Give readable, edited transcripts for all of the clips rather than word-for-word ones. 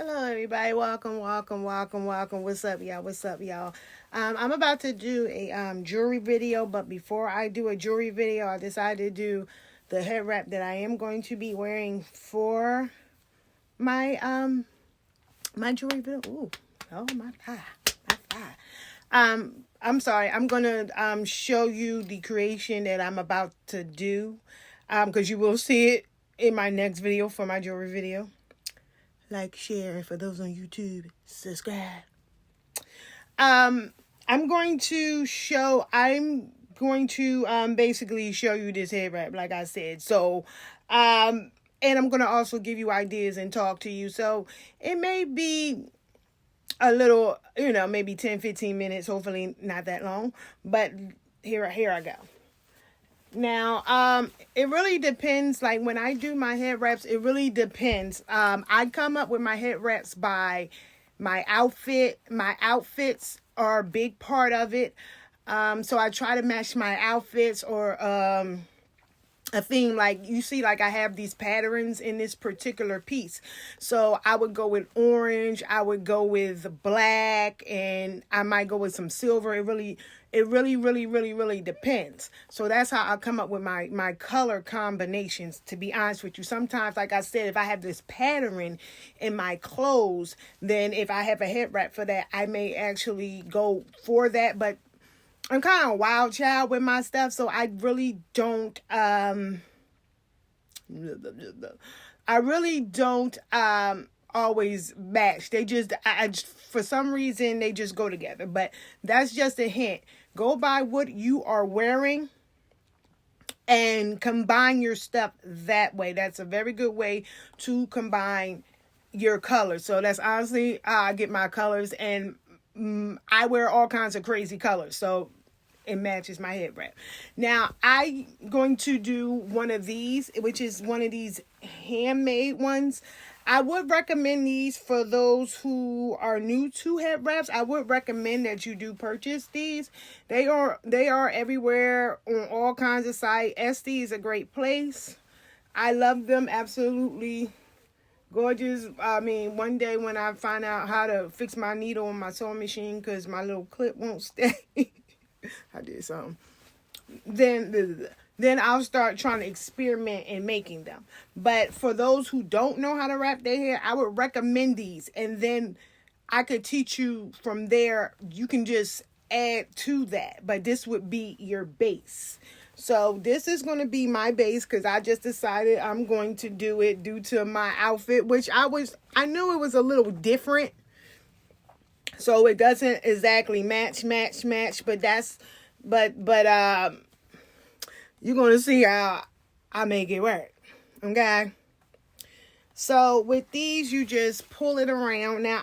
Hello, everybody. Welcome. What's up, y'all? I'm about to do a jewelry video, but before I do a jewelry video, I decided to do the head wrap that I am going to be wearing for my my jewelry video. Ooh, oh my god. I'm sorry. I'm gonna show you the creation that I'm about to do, because you will see it in my next video for my jewelry video. Like, share, and for those on YouTube, subscribe. I'm going to basically show you this head wrap, like I said. So, and I'm going to also give you ideas and talk to you. So it may be a little, maybe 10-15 minutes, hopefully not that long, but here I go. Now, it really depends. Like when I do my head wraps, it really depends. I come up with my head wraps by my outfit. My outfits are a big part of it. So I try to match my outfits or a theme. Like you see, like I have these patterns in this particular piece. So I would go with orange, I would go with black, and I might go with some silver. It really depends. So that's how I come up with my color combinations, to be honest with you. Sometimes, like I said, if I have this pattern in my clothes, then if I have a head wrap for that, I may actually go for that. But I'm kind of a wild child with my stuff, so I really don't always match. They just for some reason they just go together. But that's just a hint. Go by what you are wearing and combine your stuff that way. That's a very good way to combine your colors. So that's honestly how I get my colors, and I wear all kinds of crazy colors, so it matches my head wrap. Now, I'm going to do one of these, which is one of these handmade ones. I would recommend these for those who are new to head wraps. I would recommend that you do purchase these. They are everywhere on all kinds of sites. Etsy is a great place. I love them, absolutely gorgeous. I mean, one day when I find out how to fix my needle on my sewing machine because my little clip won't stay, I did something. Then I'll start trying to experiment in making them. But for those who don't know how to wrap their hair, I would recommend these. And then I could teach you from there. You can just add to that. But this would be your base. So this is going to be my base because I just decided I'm going to do it due to my outfit, which I knew it was a little different. So it doesn't exactly match, but you're going to see how I make it work. Okay. So with these, you just pull it around. Now,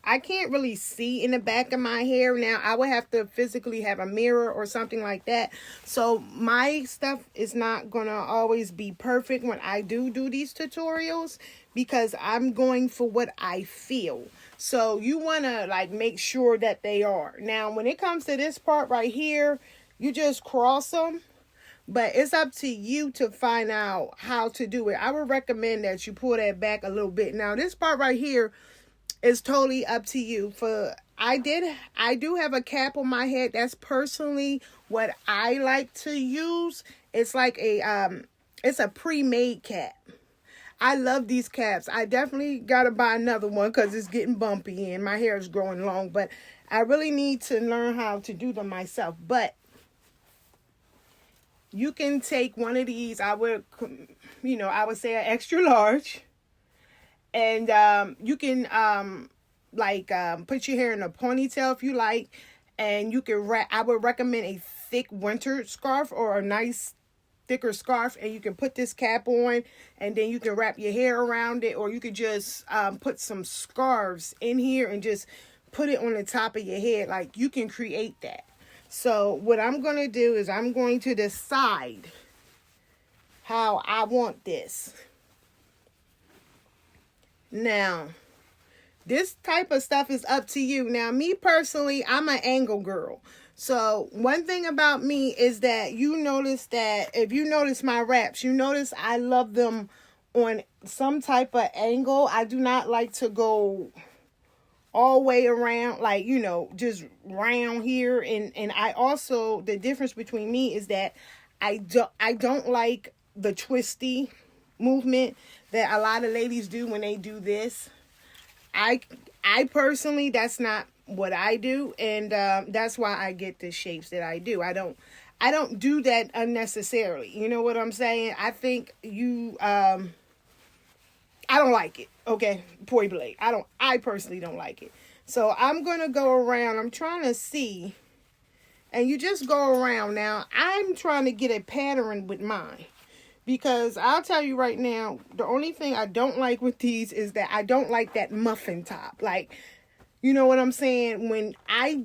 I can't really see in the back of my hair. Now, I would have to physically have a mirror or something like that. So my stuff is not going to always be perfect when I do these tutorials because I'm going for what I feel. So you want to make sure that they are. Now, when it comes to this part right here, you just cross them. But it's up to you to find out how to do it. I would recommend that you pull that back a little bit. Now, this part right here is totally up to you. I do have a cap on my head. That's personally what I like to use. It's like it's a pre-made cap. I love these caps. I definitely got to buy another one because it's getting bumpy and my hair is growing long. But I really need to learn how to do them myself. But you can take one of these. I would say an extra large. And you can put your hair in a ponytail if you like. And you can wrap. I would recommend a thick winter scarf or a nice thicker scarf, and you can put this cap on, and then you can wrap your hair around it, or you could just put some scarves in here and just put it on the top of your head. Like, you can create that. So what I'm going to do is I'm going to decide how I want this. Now, this type of stuff is up to you. Now, me personally, I'm an angle girl. So one thing about me is that you notice that if you notice my wraps, you notice I love them on some type of angle. I do not like to go all the way around, like, just round here. And I also, the difference between me is that I don't like the twisty movement that a lot of ladies do when they do this. I personally, that's not what I do, and that's why I get the shapes that I do. I don't do that unnecessarily. You know what I'm saying? I think I don't like it. Okay, point blank. I personally don't like it. So I'm gonna go around. I'm trying to see, and you just go around. Now I'm trying to get a pattern with mine, because I'll tell you right now, the only thing I don't like with these is that I don't like that muffin top. Like, you know what I'm saying? When I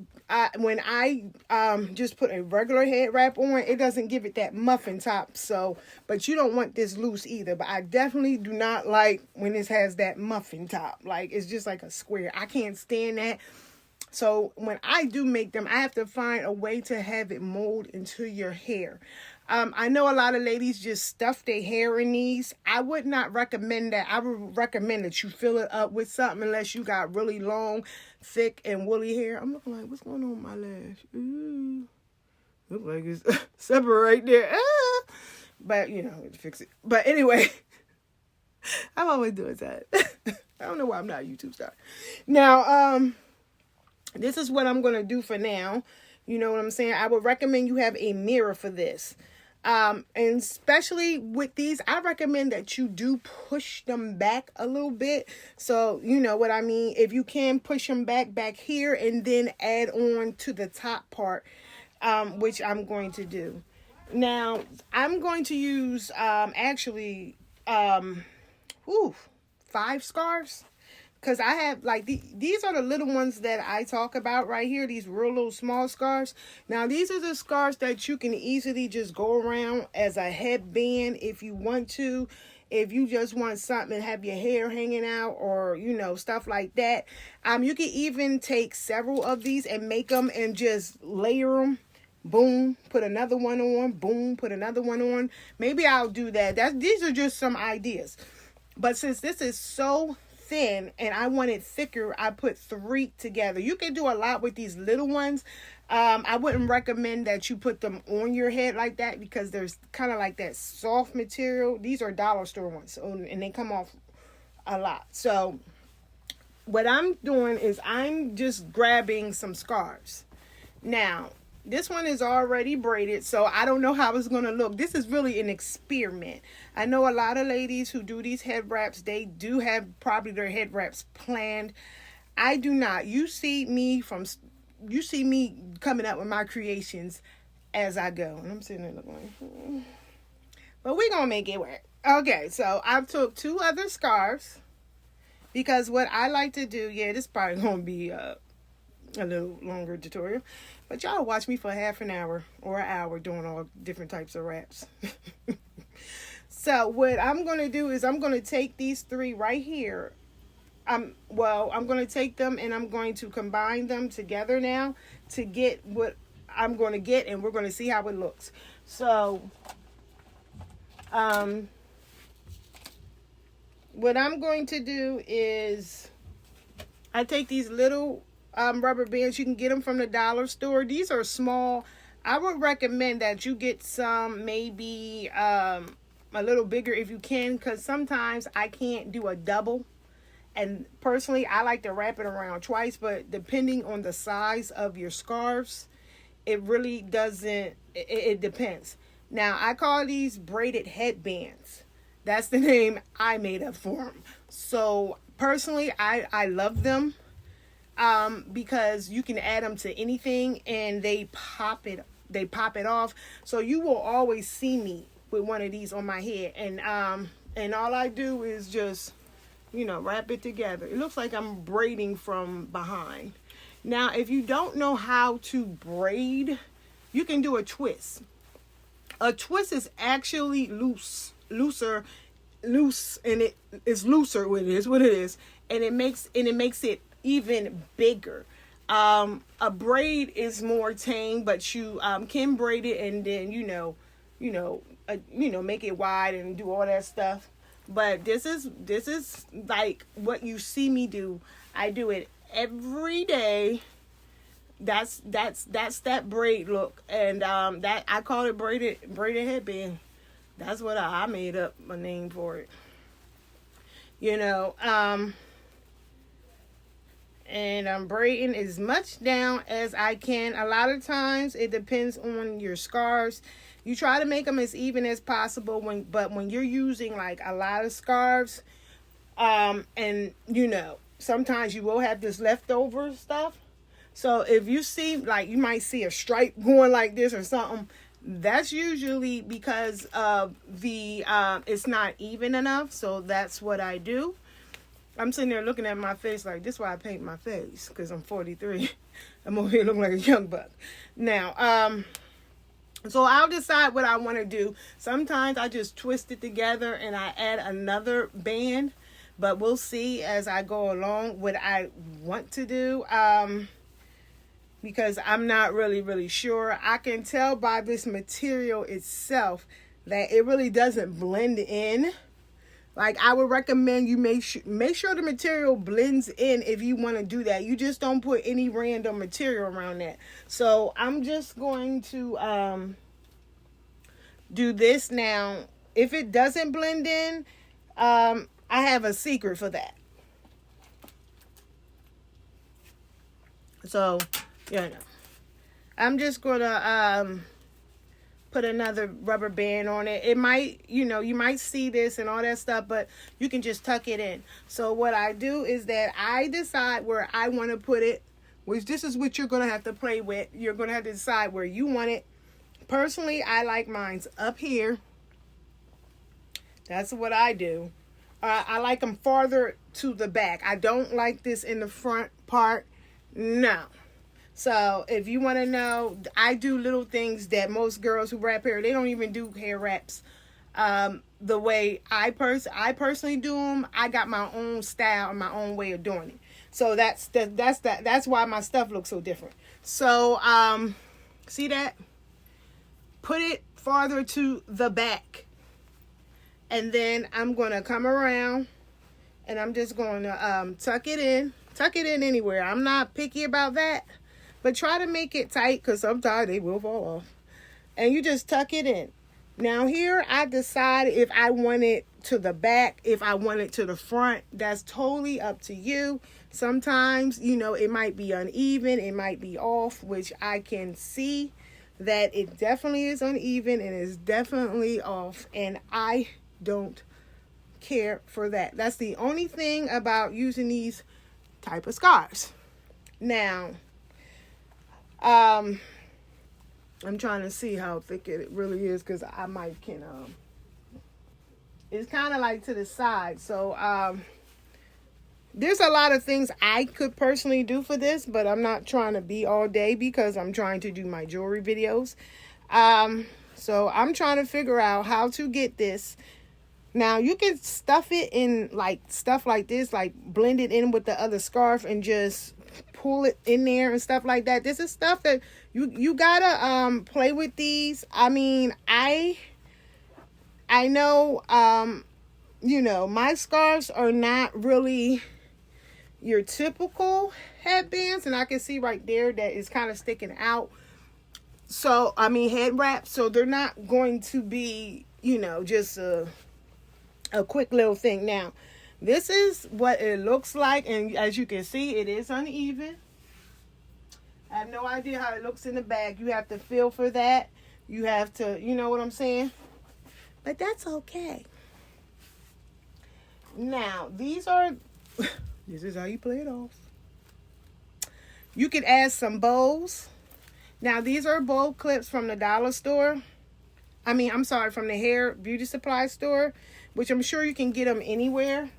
just put a regular head wrap on, it doesn't give it that muffin top. So, but you don't want this loose either. But I definitely do not like when this has that muffin top. Like, it's just like a square. I can't stand that. So when I do make them, I have to find a way to have it mold into your hair. I know a lot of ladies just stuff their hair in these. I would not recommend that. I would recommend that you fill it up with something, unless you got really long, thick, and woolly hair. I'm looking like, what's going on with my lash? Ooh. Look like it's separate right there. Ah. But, fix it. But anyway, I'm always doing that. I don't know why I'm not a YouTube star. Now, this is what I'm going to do for now. You know what I'm saying? I would recommend you have a mirror for this. And especially with these, I recommend that you do push them back a little bit. So, you know what I mean? If you can push them back here, and then add on to the top part, which I'm going to do. Now, I'm going to use, 5 scarves. Because I have, like, these are the little ones that I talk about right here. These real little small scarves. Now, these are the scarves that you can easily just go around as a headband if you want to. If you just want something to have your hair hanging out, or, stuff like that. You can even take several of these and make them and just layer them. Boom, put another one on. Boom, put another one on. Maybe I'll do that. These are just some ideas. But since this is so thin and I want it thicker, I put 3 together. You can do a lot with these little ones. I wouldn't recommend that you put them on your head like that, because there's kind of like that soft material. These are dollar store ones, and they come off a lot. So what I'm doing is I'm just grabbing some scarves. Now, this one is already braided, so I don't know how it's going to look. This is really an experiment. I know a lot of ladies who do these head wraps, they do have probably their head wraps planned. I do not. You see me coming up with my creations as I go. And I'm sitting there looking, but we're going to make it work. Okay, so I took 2 other scarves, because what I like to do, this is probably going to be a little longer tutorial, but y'all watch me for half an hour or an hour doing all different types of wraps. So what I'm going to do is I'm going to take these 3 right here. I'm going to take them and I'm going to combine them together now to get what I'm going to get, and we're going to see how it looks. So, what I'm going to do is I take these little rubber bands. You can get them from the dollar store. These are small. I would recommend that you get some maybe a little bigger if you can, because sometimes I can't do a double. And personally, I like to wrap it around twice, but depending on the size of your scarves, it really doesn't, it depends. Now, I call these braided headbands. That's the name I made up for them. So, personally, I love them because you can add them to anything and they pop it off. So, you will always see me with one of these on my head. And all I do is just, wrap it together. It looks like I'm braiding from behind. Now, if you don't know how to braid, you can do a twist. A twist is actually loose, and it is looser when it is what it is, and it makes it even bigger. A braid is more tame, but you can braid it and then make it wide and do all that stuff. But this is like what you see me do. I do it every day. That's that braid look, and that I call it braided headband. That's what I made up a name for it. You know, and I'm braiding as much down as I can. A lot of times it depends on your scarves. You try to make them as even as possible but when you're using like a lot of scarves, and you know, sometimes you will have this leftover stuff. So if you see, like, you might see a stripe going like this or something, that's usually because of the it's not even enough. So that's what I do. I'm sitting there looking at my face like, this is why I paint my face, because I'm 43. I'm over here looking like a young buck. Now, so I'll decide what I want to do. Sometimes I just twist it together and I add another band, but we'll see as I go along what I want to do, because I'm not really sure. I can tell by this material itself that it really doesn't blend in. Like, I would recommend you make sure the material blends in if you want to do that. You just don't put any random material around that. So I'm just going to do this now. If it doesn't blend in, I have a secret for that. So, you know, I'm just going to put another rubber band on it. It might, you know, you might see this and all that stuff, but you can just tuck it in. So what I do is that I decide where I want to put it, which this is what you're going to have to play with. You're going to have to decide where you want it. Personally, I like mine's up here. That's what I do. I like them farther to the back. I don't like this in the front part. No. So if you want to know, I do little things that most girls who wrap hair, they don't even do hair wraps the way I personally do them. I got my own style and my own way of doing it. So that's why my stuff looks so different. So see that? Put it farther to the back. And then I'm going to come around and I'm just going to tuck it in. Tuck it in anywhere. I'm not picky about that. But try to make it tight, because sometimes they will fall off. And you just tuck it in. Now here, I decide if I want it to the back, if I want it to the front. That's totally up to you. Sometimes, you know, it might be uneven. It might be off, which I can see that it definitely is uneven and is definitely off. And I don't care for that. That's the only thing about using these type of scarves. Now, I'm trying to see how thick it really is, because I might it's kind of like to the side. So there's a lot of things I could personally do for this, but I'm not trying to be all day because I'm trying to do my jewelry videos. So I'm trying to figure out how to get this. Now you can stuff it in like stuff like this, like blend it in with the other scarf and just pull it in there and stuff like that. This is stuff that you gotta play with these. I mean, I know you know, my scarves are not really your typical headbands, and I can see right there that it's kind of sticking out. So I mean, head wraps, so they're not going to be, you know, just a quick little thing. Now this is what it looks like, and as you can see, it is uneven. I have no idea how it looks in the back. You have to feel for that. You have to, you know what I'm saying? But that's okay. Now, these are, this is how you play it off. You can add some bows. Now, these are bow clips from the dollar store. From the hair beauty supply store, which I'm sure you can get them anywhere.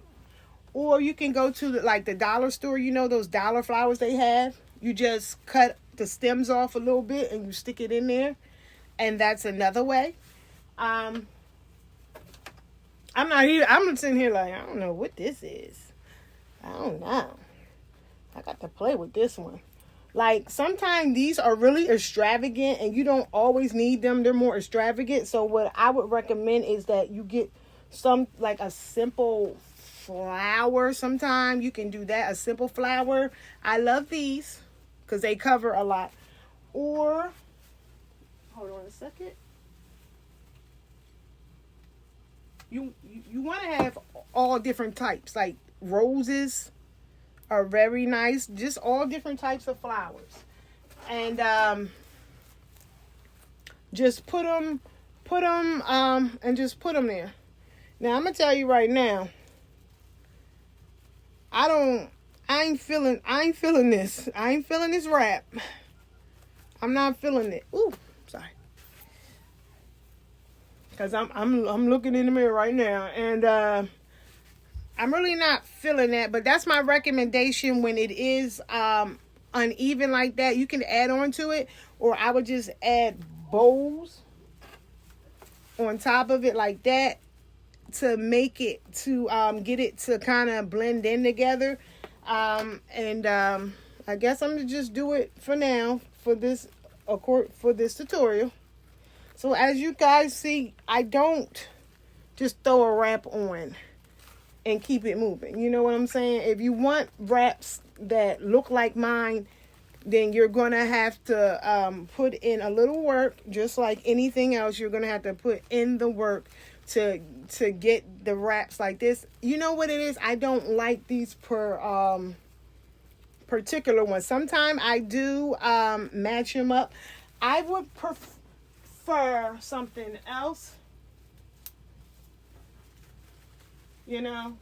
Or you can go to the dollar store, you know, those dollar flowers they have. You just cut the stems off a little bit and you stick it in there. And that's another way. I'm sitting here like, I don't know what this is. I don't know. I got to play with this one. Like, sometimes these are really extravagant and you don't always need them. They're more extravagant. So what I would recommend is that you get some like a simple flower. Sometime you can do that, a simple flower. I love these because they cover a lot. Or hold on a second. You want to have all different types, like roses are very nice, just all different types of flowers. And just put them and just put them there. Now I'm gonna tell you right now, I ain't feeling this. I ain't feeling this wrap. I'm not feeling it. Ooh, sorry. Cause I'm looking in the mirror right now, and I'm really not feeling that. But that's my recommendation when it is uneven like that. You can add on to it, or I would just add bows on top of it like that to make it to get it to kind of blend in together. I guess I'm gonna just do it for now for this tutorial. So as you guys see, I don't just throw a wrap on and keep it moving. You know what I'm saying? If you want wraps that look like mine, then you're going to have to put in a little work. Just like anything else, you're going to have to put in the work to get the wraps like this. You know what it is? I don't like these particular ones. Sometimes I do match them up. I would prefer something else, you know.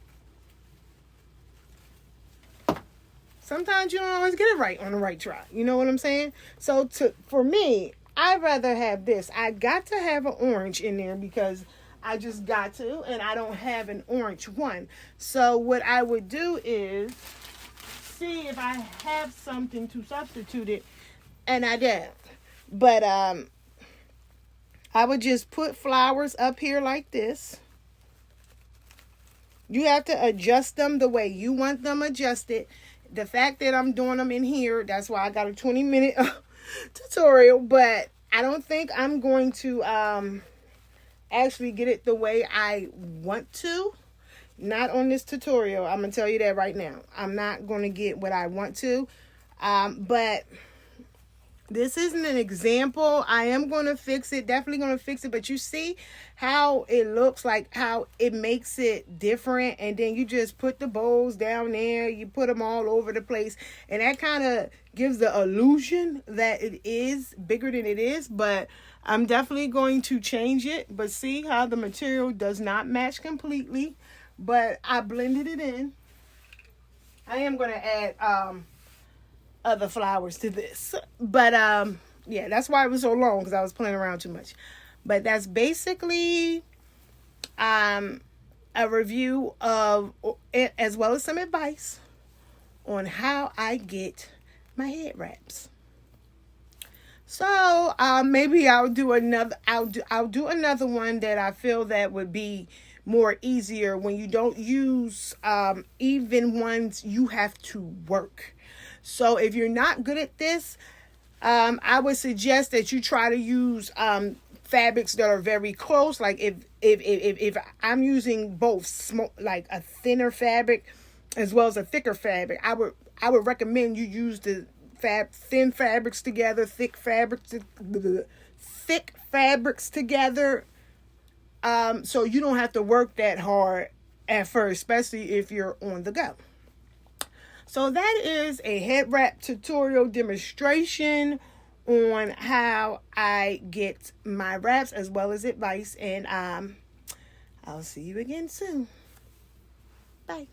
Sometimes you don't always get it right on the right try. You know what I'm saying? So for me, I'd rather have this. I got to have an orange in there because I just got to, and I don't have an orange one. So what I would do is see if I have something to substitute it, and I don't. But I would just put flowers up here like this. You have to adjust them the way you want them adjusted. The fact that I'm doing them in here, that's why I got a 20-minute tutorial. But I don't think I'm going to actually get it the way I want to. Not on this tutorial. I'm going to tell you that right now. I'm not going to get what I want to. But this isn't an example. I am going to fix it. Definitely going to fix it. But you see how it looks, like how it makes it different. And then you just put the bows down there. You put them all over the place. And that kind of gives the illusion that it is bigger than it is. But I'm definitely going to change it. But see how the material does not match completely. But I blended it in. I am going to add other flowers to this, but yeah, that's why it was so long, because I was playing around too much. But that's basically a review of it, as well as some advice on how I get my head wraps. So maybe I'll do another one that I feel that would be more easier when you don't use even ones you have to work. So if you're not good at this, I would suggest that you try to use fabrics that are very close. Like if I'm using both like a thinner fabric as well as a thicker fabric, I would recommend you use the thin fabrics together, thick fabrics together, so you don't have to work that hard at first, especially if you're on the go. So that is a head wrap tutorial demonstration on how I get my wraps, as well as advice. And I'll see you again soon. Bye.